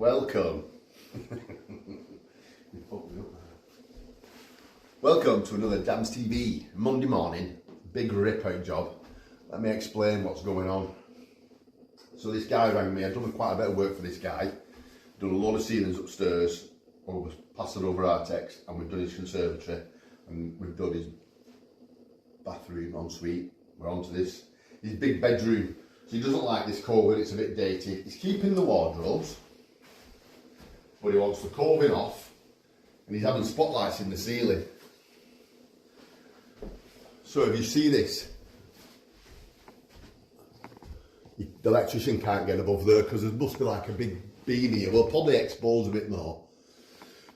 Welcome. Welcome to another DamsTV Monday morning. Big rip out job. Let me explain what's going on. So this guy rang me. I've done quite a bit of work for this guy. Done a load of ceilings upstairs, plastered over Artex, and we've done his conservatory, and we've done his bathroom ensuite. We're on to his big bedroom. So he doesn't like this coving, it's a bit dated. He's keeping the wardrobes, but he wants the coving off, and he's having spotlights in the ceiling. So if you see this, the electrician can't get above there because there must be like a big beam here. We'll probably expose a bit more.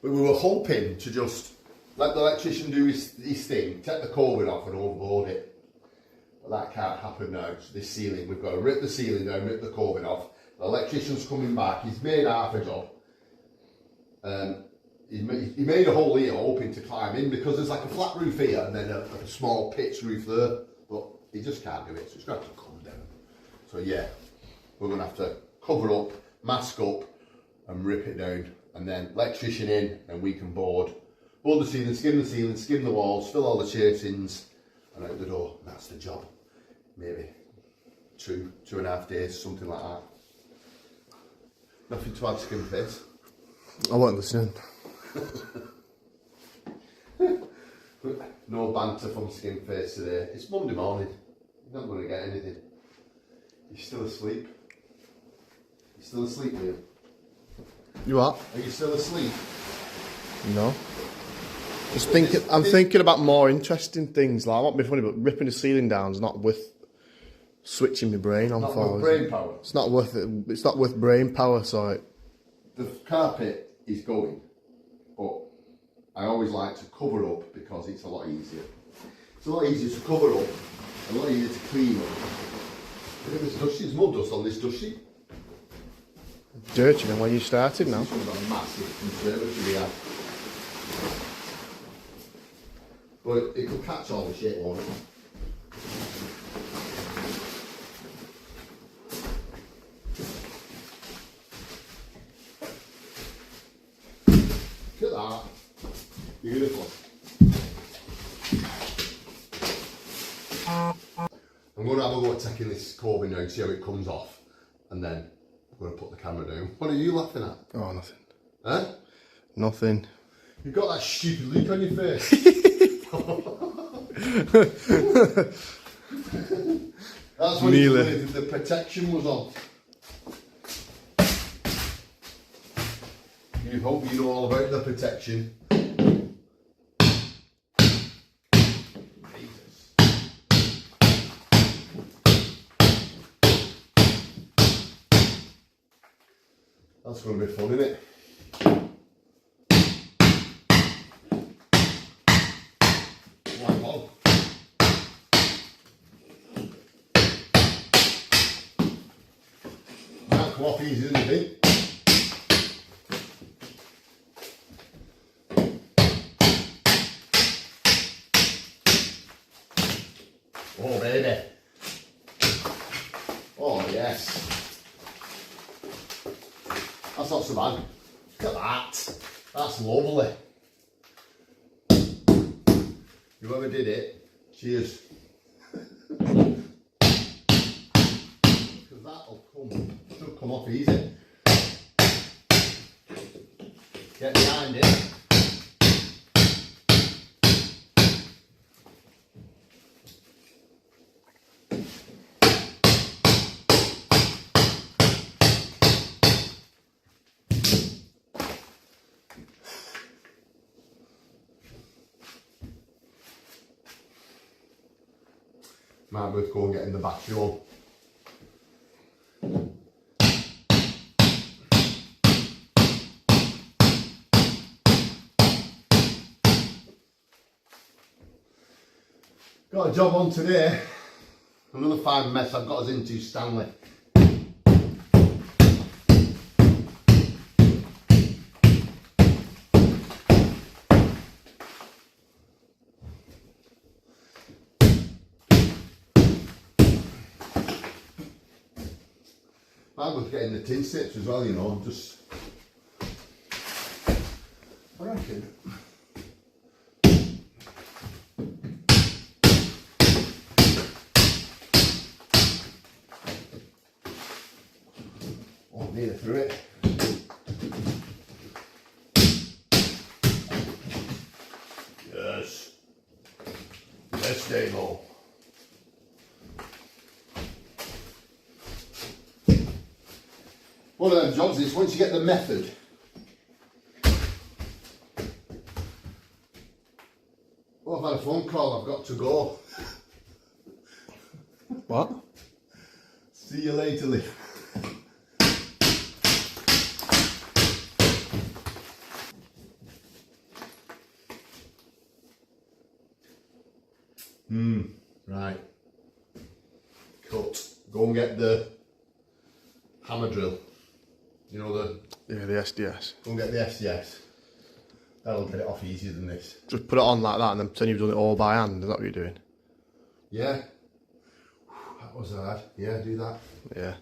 But we were hoping to just let the electrician do his thing, take the coving off and overboard it. But that can't happen now. So this ceiling, we've got to rip the ceiling down, rip the coving off. The electrician's coming back. He's made half a job. He made a hole here hoping to climb in because there's like a flat roof here and then a small pitch roof there. But he just can't do it, so he's going to have to come down. So yeah, we're going to have to cover up, mask up and rip it down. And then electrician in and we can board the ceiling, skim the walls, fill all the chasings and out the door. And that's the job. Maybe 2.5 days, something like that. Nothing to add, skin face. I wasn't listening. No banter from skin face today. It's Monday morning. You're not going to get anything. You're still asleep. You're still asleep, Liam? You are? Are you still asleep? No. I'm thinking about more interesting things. Like, I won't be funny, but ripping the ceiling down is not worth switching my brain on Not for. with brain power. It's not worth it. It's not worth brain power. So The carpet is going, but I always like to cover up because it's a lot easier. It's a lot easier to cover up, a lot easier to clean up. Look at this dust sheet. There's more dust on this dust sheet. dirtier than when you started now. This one's a massive conservatory we have. But it could catch all the shit, won't it? Look at that. Beautiful. I'm going to have a go at taking this coving down, see how it comes off, and then I'm going to put the camera down. What are you laughing at? Oh, nothing. Huh? Nothing. You've got that stupid look on your face. That's when the protection was on. You hope you know all about the protection. Jesus. That's going to be fun, isn't it? Come off easy, doesn't it? Oh baby. Oh yes. That's not so bad. Look at that. That's lovely. Whoever did it, cheers. That'll should come off easy. Get behind it. Might both go and get in the battery on. Got a job on today. Another fine mess I've got us into, Stanley. I was getting the tin snips as well, you know, just anymore. One of them jobs is once you get the method. Oh, I've had a phone call, I've got to go. What? See you later, Lee. Right. Cut. Go and get the hammer drill. You know the... Yeah, the SDS. Go and get the SDS. That'll get it off easier than this. Just put it on like that and then pretend you've done it all by hand. Is that what you're doing? Yeah. That was hard. Yeah, do that. Yeah.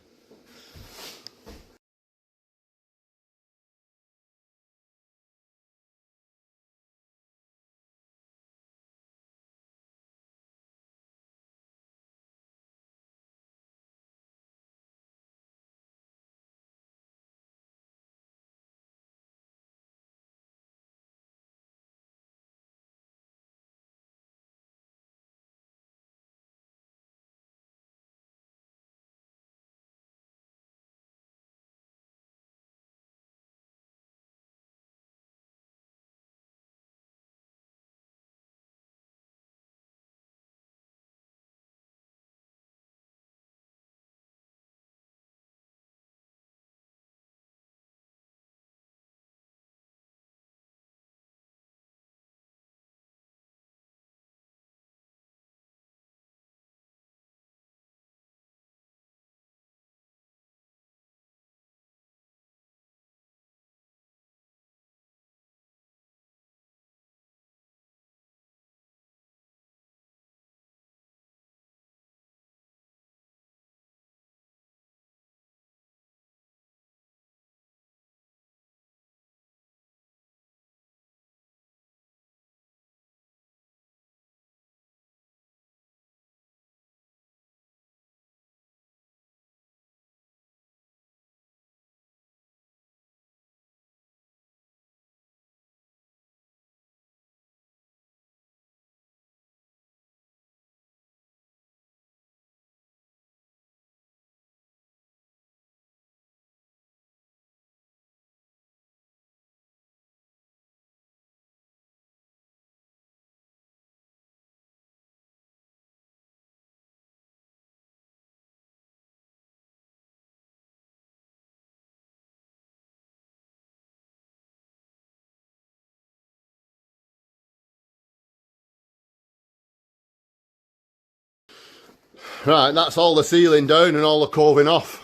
Right, that's all the sealing down and all the coving off.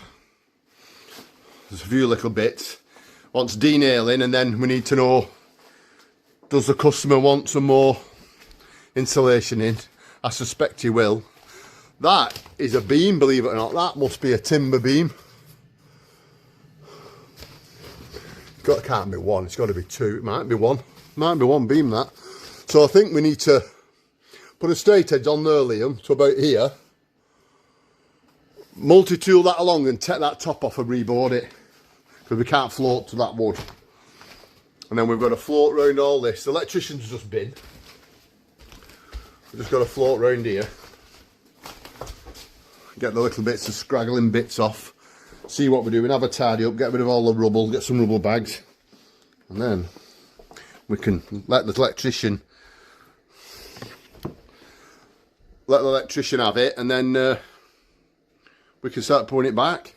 There's a few little bits. Wants denailing, and then we need to know, does the customer want some more insulation in? I suspect he will. That is a beam, believe it or not. That must be a timber beam. Can't be one, it's got to be two. It might be one. Might be one beam, that. So I think we need to put a straight edge on there, Liam, to about here. Multi-tool that along and take that top off and reboard it, because we can't float to that wood. And then we've got to float round all this. The electrician's just been. We've just got to float round here. Get the little bits of scraggling bits off. See what we're doing, have a tidy up, get rid of all the rubble, get some rubble bags. And then we can let the electrician have it, and then we can start pulling it back.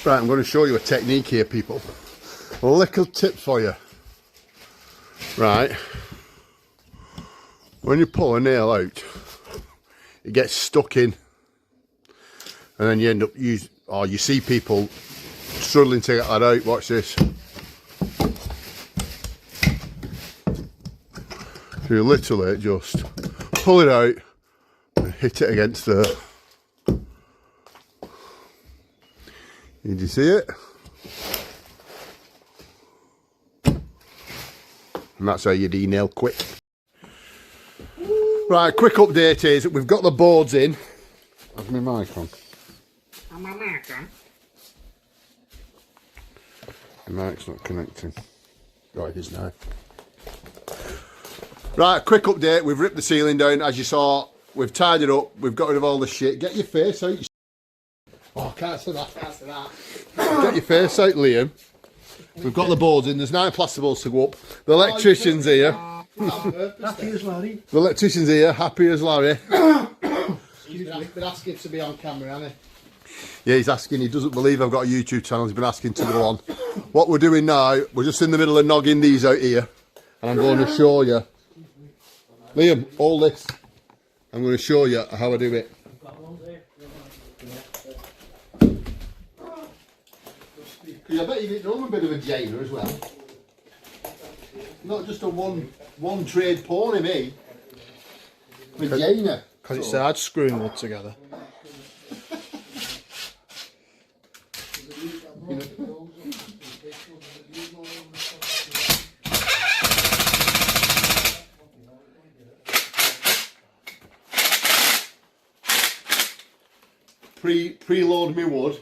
Right, I'm going to show you a technique here, people. A little tip for you. Right, when you pull a nail out, it gets stuck in And then you end up you see people struggling to get that out. Watch this. So you literally just pull it out and hit it against the. Did you see it? And that's how you de-nail quick. Right, quick update is we've got the boards in. Have my mic on. Have my mic on? The mic's not connecting. Right, it is now. Right, quick update. We've ripped the ceiling down, as you saw. We've tied it up. We've got rid of all the shit. Get your face out. Oh, I can't say that. Can't say that. Get your face out, Liam. We've got the boards in. There's 9 plasterboards to go up. The electrician's here. Happy as Larry. The electrician's here. Happy as Larry. He's been asking to be on camera, hasn't he? Yeah, he's asking. He doesn't believe I've got a YouTube channel. He's been asking to go on. What we're doing now, we're just in the middle of nogging these out here. And I'm going to show you. Liam, hold this. I'm going to show you how I do it. Because I bet you didn't know I'm a bit of a jainer as well. Not just a one trade pony, me. I'm a jainer. Because it's hard screwing wood together. Preload me wood.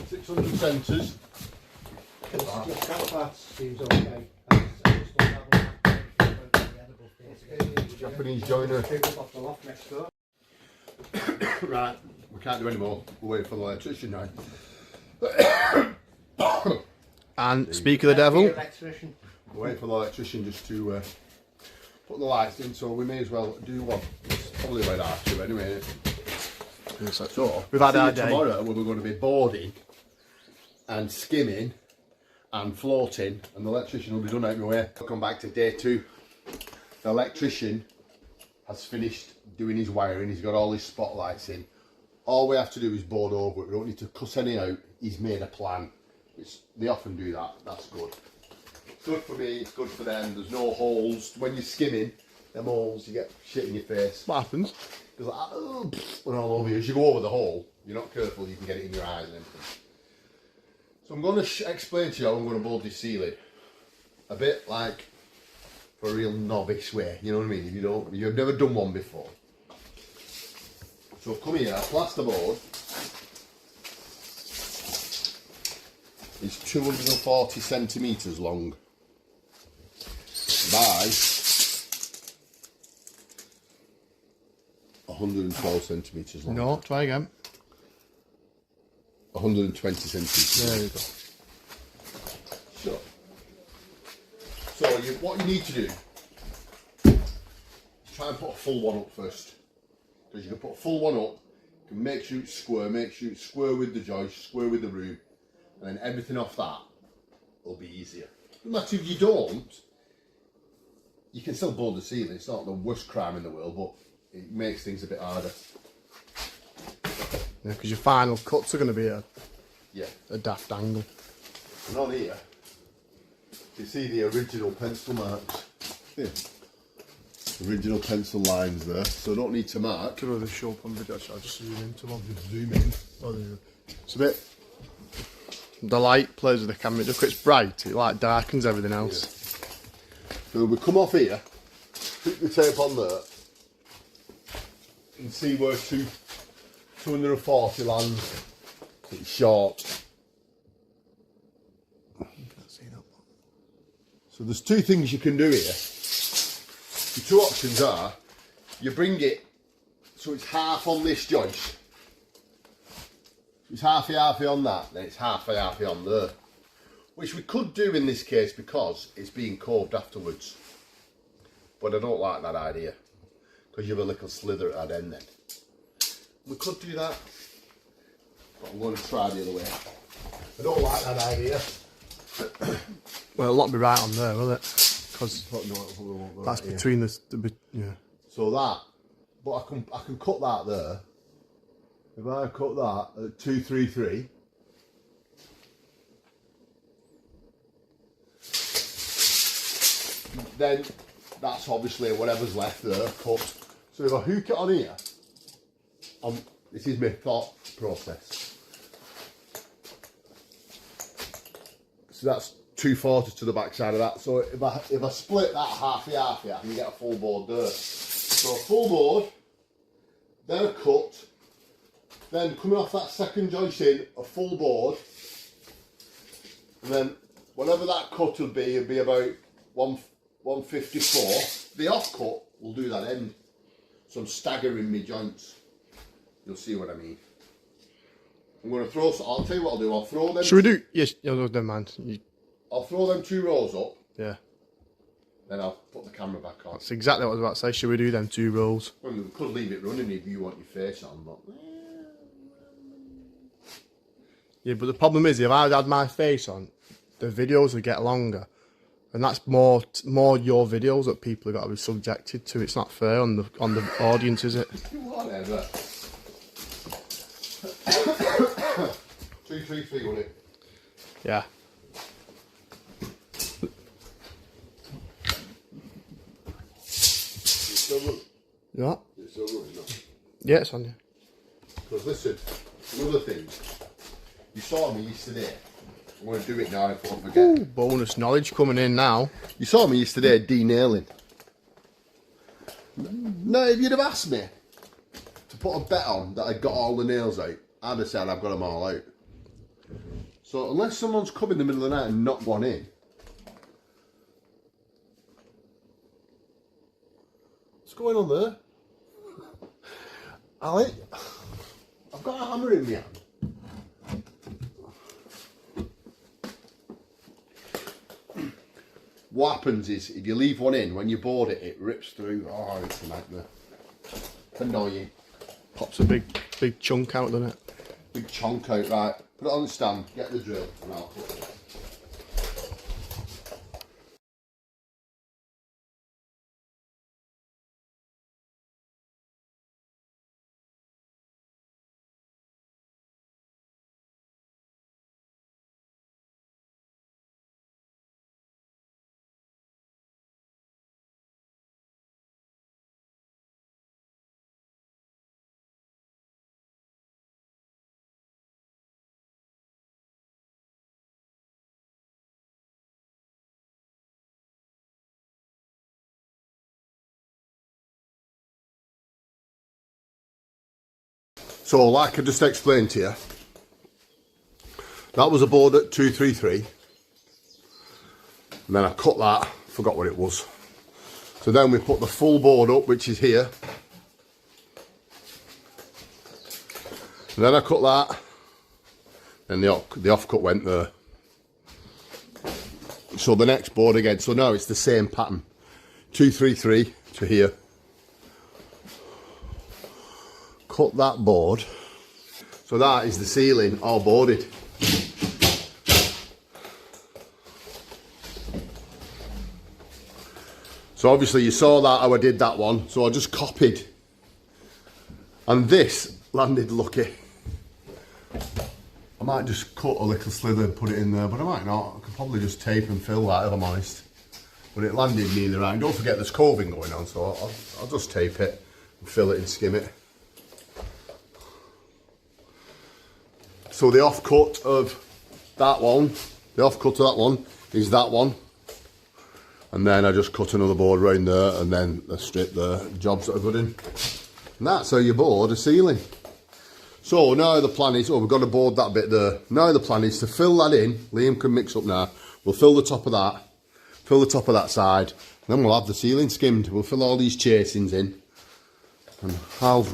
600 centres. That seems okay. Japanese joiner. Right, we can't do any more. We're waiting for the electrician now. And speak of the devil. We're waiting for the electrician just to put the lights in, so we may as well do one. It's probably about half 2 anyway. So we've had our day. Tomorrow we're going to be boarding and skimming and floating, and the electrician will be done out my way. I'll come back to day 2. The electrician has finished doing his wiring. He's got all his spotlights in. All we have to do is board over it. We don't need to cuss any out. He's made a plan. They often do that. That's good. It's good for me. It's good for them. There's no holes. When you're skimming, them holes, you get shit in your face. What happens? It's like, oh, and all over you. As you go over the hole, you're not careful, you can get it in your eyes and everything. So I'm going to explain to you how I'm going to board this ceiling. A bit like for a real novice way, you know what I mean? If you've never done one before. So come here, plasterboard is 240 centimetres long by 112 centimetres long. No, try again. 120 centimetres. There you go. So what you need to do is try and put a full one up first. Because you can put a full one up, you can make sure it's square with the joist, square with the room, and then everything off that will be easier. No matter if you don't, you can still board the ceiling. It's not the worst crime in the world, but it makes things a bit harder. Yeah, because your final cuts are going to be a daft angle. And on here, you see the original pencil marks. Yeah. Original pencil lines there, so I don't need to mark. Could really show up on video, so I'll just zoom into one. Just zoom in. Oh, there you go. It's a bit. The light plays with the camera. Look, it's bright. It like darkens everything else. Yeah. So we come off here, put the tape on there, and see where 240 lands. It's short. Can't see that. So there's 2 things you can do here. The 2 options are, you bring it so it's half on this joist. It's halfy on that, then it's halfy on there. Which we could do in this case because it's being coved afterwards. But I don't like that idea. Because you have a little slither at that end then. We could do that. But I'm going to try the other way. I don't like that idea. Well, it'll not be right on there, will it? Because that's Right between here. the yeah. So but I can cut that there. If I cut that at 233, then that's obviously whatever's left there cut. So if I hook it on here, this is my thought process. So that's 240 to the back side of that. So if I split that half I can get a full board there. So a full board, then a cut, then coming off that second joist in, a full board, and then whatever that cut will be, it'll be about 154. The off cut will do that end. So I'm staggering my joints. You'll see what I mean. I'm going to throw, I'll tell you what I'll do, I'll throw them. Should we do, yes, no, never mind. I'll throw them 2 rows up. Yeah. Then I'll put the camera back on. That's exactly what I was about to say. Should we do them 2 rows? Well, we could leave it running if you want your face on, but... Yeah, but the problem is, if I had my face on, the videos would get longer. And that's more your videos that people have got to be subjected to. It's not fair on the audience, is it? Whatever. 233, wasn't it? Yeah. It's still running. Yeah. It's still running, no? Yeah, it's on you. Because listen, another thing. You saw me yesterday. I'm going to do it now if I don't forget. Ooh, bonus knowledge coming in now. You saw me yesterday de-nailing. No, if you'd have asked me to put a bet on that I got all the nails out, I'd have said I've got them all out. So unless someone's come in the middle of the night and knocked one in. What's going on there? Ali, I've got a hammer in my hand. What happens is, if you leave one in, when you board it, it rips through. Oh, it's a nightmare. Annoying. Pops a big chunk out, doesn't it? Big chunk out, right. Put it on the stand, get the drill, and I'll put it. So, like I just explained to you, that was a board at 233. And then I cut that, forgot what it was. So then we put the full board up, which is here. And then I cut that, and the offcut went there. So the next board again, so now it's the same pattern. 233 to here. Cut that board. So that is the ceiling all boarded. So obviously you saw that how I did that one, so I just copied. And this landed lucky. I might just cut a little slither and put it in there, but I might not. I could probably just tape and fill that if I'm honest. But it landed neither right. Don't forget there's coving going on, so I'll just tape it and fill it and skim it. So the offcut of that one, is that one. And then I just cut another board round there and then I strip the jobs that are good in. And that's how you board a ceiling. So now the plan is, we've got to board that bit there. Now the plan is to fill that in. Liam can mix up now. We'll fill the top of that side. And then we'll have the ceiling skimmed. We'll fill all these chasings in. And I'll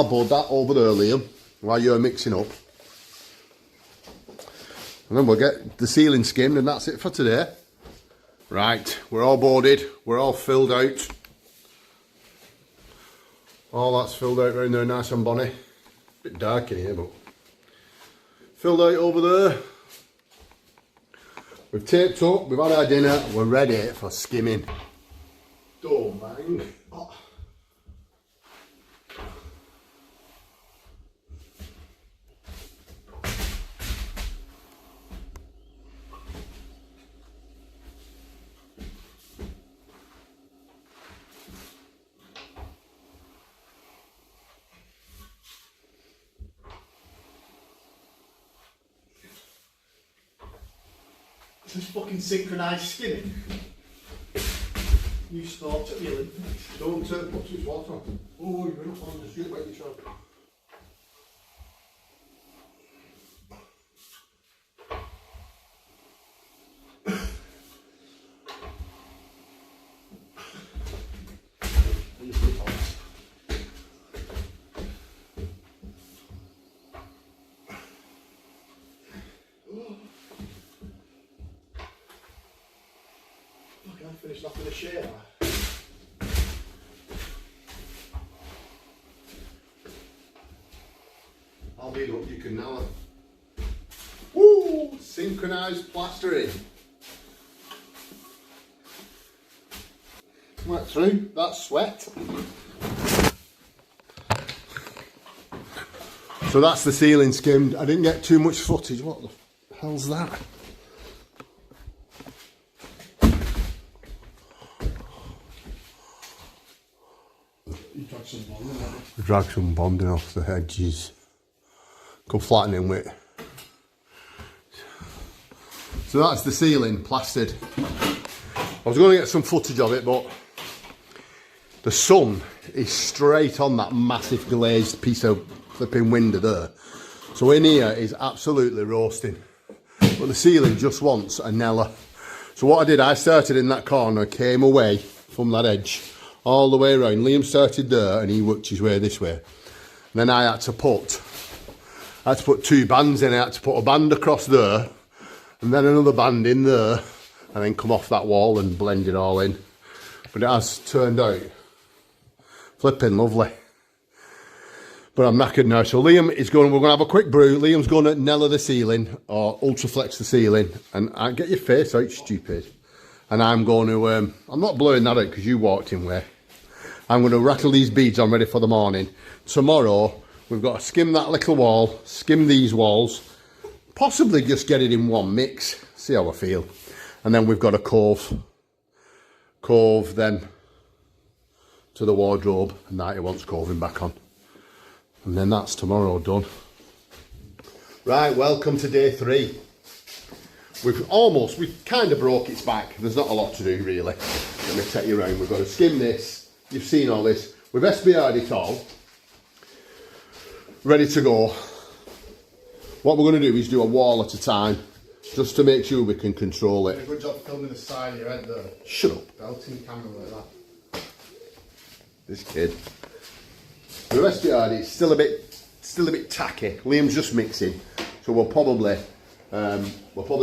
board that over there, Liam, while you're mixing up. And then we'll get the ceiling skimmed and that's it for today. Right, we're all boarded, we're all filled out. All that's filled out round there, nice and bonny. Bit dark in here, but filled out over there. We've taped up, we've had our dinner, we're ready for skimming. Don't bang. Oh. Just fucking synchronised skimming. You start at the Olympics. Don't put too much water on. Oh, you're not on the street like you try. I finished off with a share. I'll lead up, you can now. Woo! Synchronised plastering. Went through, that's sweat. So that's the ceiling skimmed. I didn't get too much footage. What the hell's that? You drag some bonding on it. Drag some bonding off the edges. Go flattening with. So that's the ceiling plastered. I was going to get some footage of it, but the sun is straight on that massive glazed piece of flipping window there. So in here is absolutely roasting. But the ceiling just wants a Nella. So what I did, I started in that corner, came away from that edge, all the way around. Liam started there and he worked his way this way. And then I had to put two bands in. I had to put a band across there and then another band in there and then come off that wall and blend it all in. But it has turned out flipping lovely. But I'm knackered now. So Liam is going, we're going to have a quick brew. Liam's going to Nella the ceiling or Ultraflex the ceiling. And I get your face out, stupid. And I'm going to, I'm not blurring that out because you walked in where. I'm going to rattle these beads on ready for the morning. Tomorrow, we've got to skim that little wall, skim these walls, possibly just get it in one mix, see how I feel. And then we've got to cove them to the wardrobe, and that he wants coving back on. And then that's tomorrow done. Right, welcome to day 3. We've kind of broke its back. There's not a lot to do really. Let me take you around. We've got to skim this. You've seen all this. We've SBR'd it all. Ready to go. What we're going to do is do a wall at a time, just to make sure we can control it. Good job filming the side of your head there. Shut up. Belting camera like that. This kid. The SBR'd it's still a bit tacky. Liam's just mixing, so we'll probably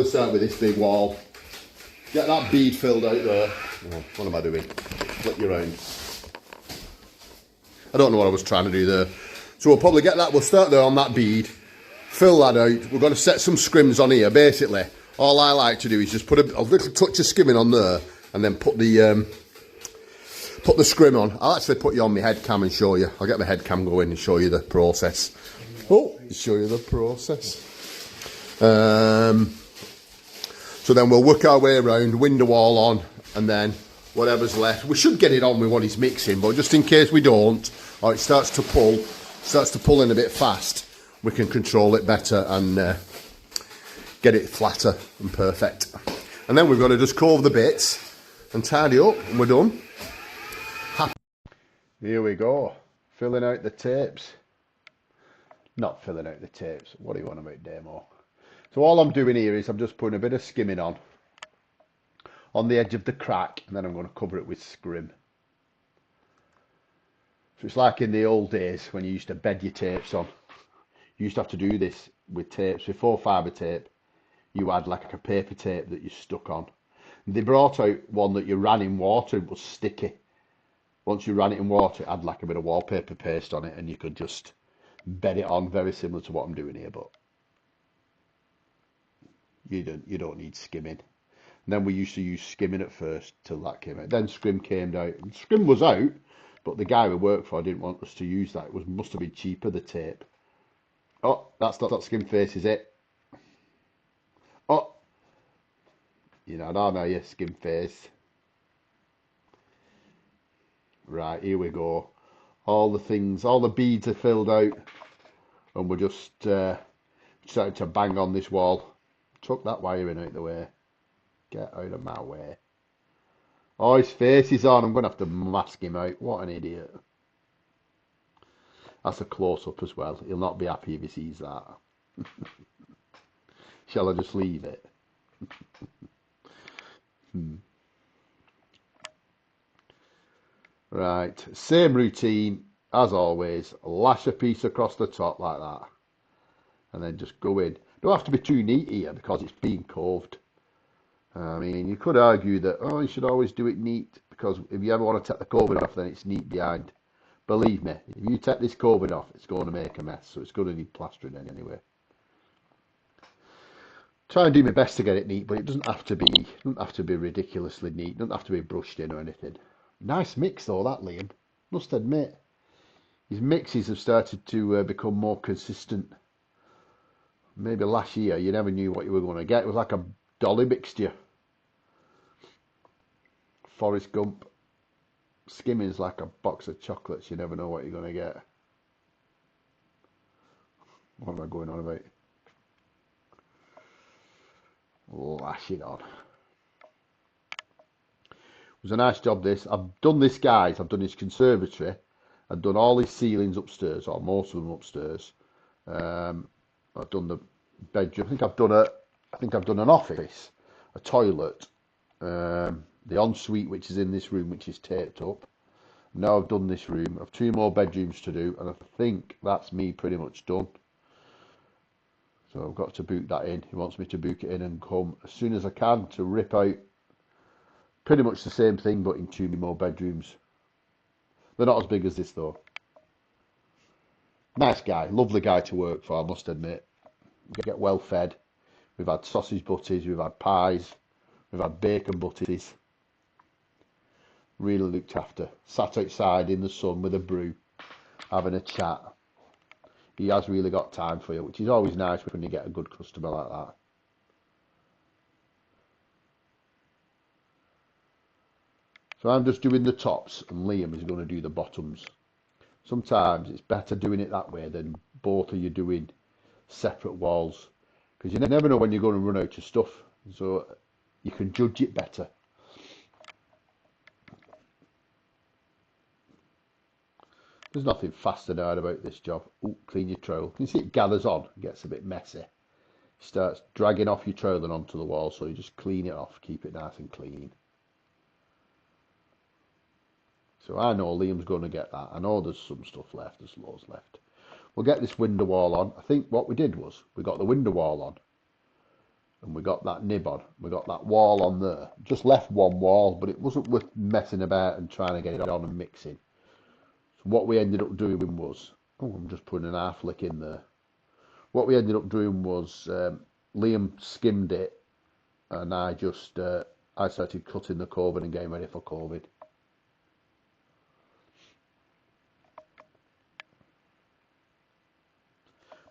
start with this big wall. Get that bead filled out there. Oh, what am I doing? Flip you around. I don't know what I was trying to do there. So we'll probably get that. We'll start there on that bead. Fill that out. We're going to set some scrims on here. Basically, all I like to do is just put a little touch of skimming on there, and then put the scrim on. I'll actually put you on my head cam and show you. I'll get the head cam going and show you the process. Oh, show you the process. So then we'll work our way around, window wall on, and then whatever's left. We should get it on with what he's mixing, but just in case we don't, or it starts to pull in a bit fast, we can control it better and get it flatter and perfect. And then we've got to just cove the bits and tidy up, and we're done. Here we go, filling out the tapes. Not filling out the tapes, what do you want about demo? So all I'm doing here is I'm just putting a bit of skimming on the edge of the crack, and then I'm going to cover it with scrim. So it's like in the old days when you used to bed your tapes on. You used to have to do this with tapes. Before fibre tape, you had like a paper tape that you stuck on. They brought out one that you ran in water, it was sticky. Once you ran it in water, it had like a bit of wallpaper paste on it, and you could just bed it on, very similar to what I'm doing here, but you don't need skimming. And then we used to use skimming at first till that came out. Then scrim came out. And scrim was out, but the guy we worked for didn't want us to use that. It must have been cheaper, the tape. Oh, that's not skim face, is it? Oh, you know, I don't know your skim face. Right, here we go. All the beads are filled out, and we're just starting to bang on this wall. Tuck that wiring out the way. Get out of my way. Oh, his face is on. I'm going to have to mask him out. What an idiot. That's a close-up as well. He'll not be happy if he sees that. Shall I just leave it? Right, same routine as always. Lash a piece across the top like that. And then just go in. Don't have to be too neat here because it's being coved. I mean, you could argue that, oh, you should always do it neat because if you ever want to take the coving off, then it's neat behind. Believe me, if you take this coving off, it's going to make a mess. So it's going to need plastering anyway. Try and do my best to get it neat, but it doesn't have to be ridiculously neat. It doesn't have to be brushed in or anything. Nice mix though, that Liam. Must admit, his mixes have started to become more consistent. Maybe last year you never knew what you were going to get. It was like a dolly mixture. Forrest Gump. Skimming's like a box of chocolates. You never know what you're going to get. What am I going on about? Lash it on. It was a nice job this. I've done this, guys. I've done his conservatory. I've done all his ceilings upstairs, or most of them upstairs. I've done the bedroom. I think I've done an office, a toilet, the ensuite which is in this room, which is taped up. Now I've done this room. I've 2 more bedrooms to do, and I think that's me pretty much done. So I've got to book that in. He wants me to book it in and come as soon as I can to rip out pretty much the same thing, but in 2 more bedrooms. They're not as big as this though. Nice guy, lovely guy to work for, I must admit. We get well fed. We've had sausage butties, we've had pies, we've had bacon butties. Really looked after. Sat outside in the sun with a brew, having a chat. He has really got time for you, which is always nice when you get a good customer like that. So I'm just doing the tops and Liam is going to do the bottoms. Sometimes it's better doing it that way than both of you doing separate walls, because you never know when you're going to run out of stuff, so you can judge it better. There's nothing fast and hard about this job. Ooh, clean your trowel. You see it gathers on, it gets a bit messy. It starts dragging off your trowel and onto the wall, so you just clean it off, keep it nice and clean. So I know Liam's going to get that. I know there's some stuff left, there's loads left. We'll get this window wall on. I think what we did was, we got the window wall on, and we got that nib on. We got that wall on there. Just left one wall, but it wasn't worth messing about and trying to get it on and mixing. So what we ended up doing was, oh, I'm just putting an half lick in there. What we ended up doing was, Liam skimmed it, and I started cutting the coving and getting ready for coving.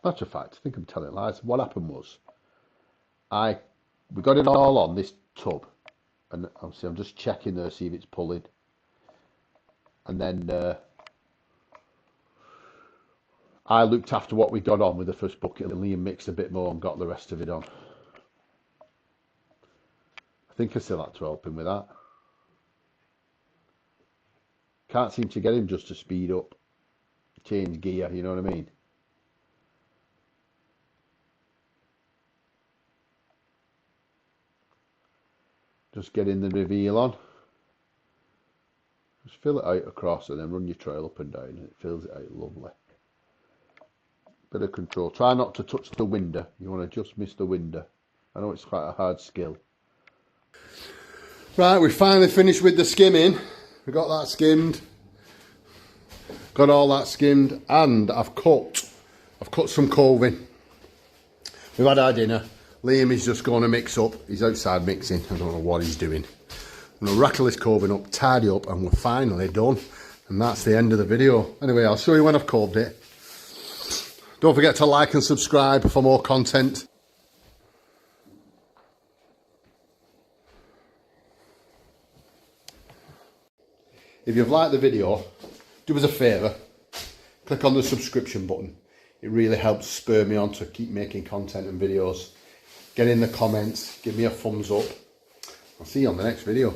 Matter of fact, I think I'm telling lies. What happened was, we got it all on this tub, and obviously I'm just checking there, see if it's pulling, and then I looked after what we got on with the first bucket, and Liam mixed a bit more and got the rest of it on. I think I still had to help him with that. Can't seem to get him just to speed up, change gear, you know what I mean? Just getting the reveal on. Just fill it out across and then run your trail up and down, and it fills it out lovely. Bit of control. Try not to touch the window. You want to just miss the window. I know it's quite a hard skill. Right, we finally finished with the skimming. We got that skimmed. Got all that skimmed, and I've cut some coving. We've had our dinner. Liam is just going to mix up. He's outside mixing. I don't know what he's doing. I'm going to rattle this coving up, tidy up, and we're finally done. And that's the end of the video. Anyway, I'll show you when I've coved it. Don't forget to like and subscribe for more content. If you've liked the video, do us a favour. Click on the subscription button. It really helps spur me on to keep making content and videos. Get in the comments, give me a thumbs up. I'll see you on the next video.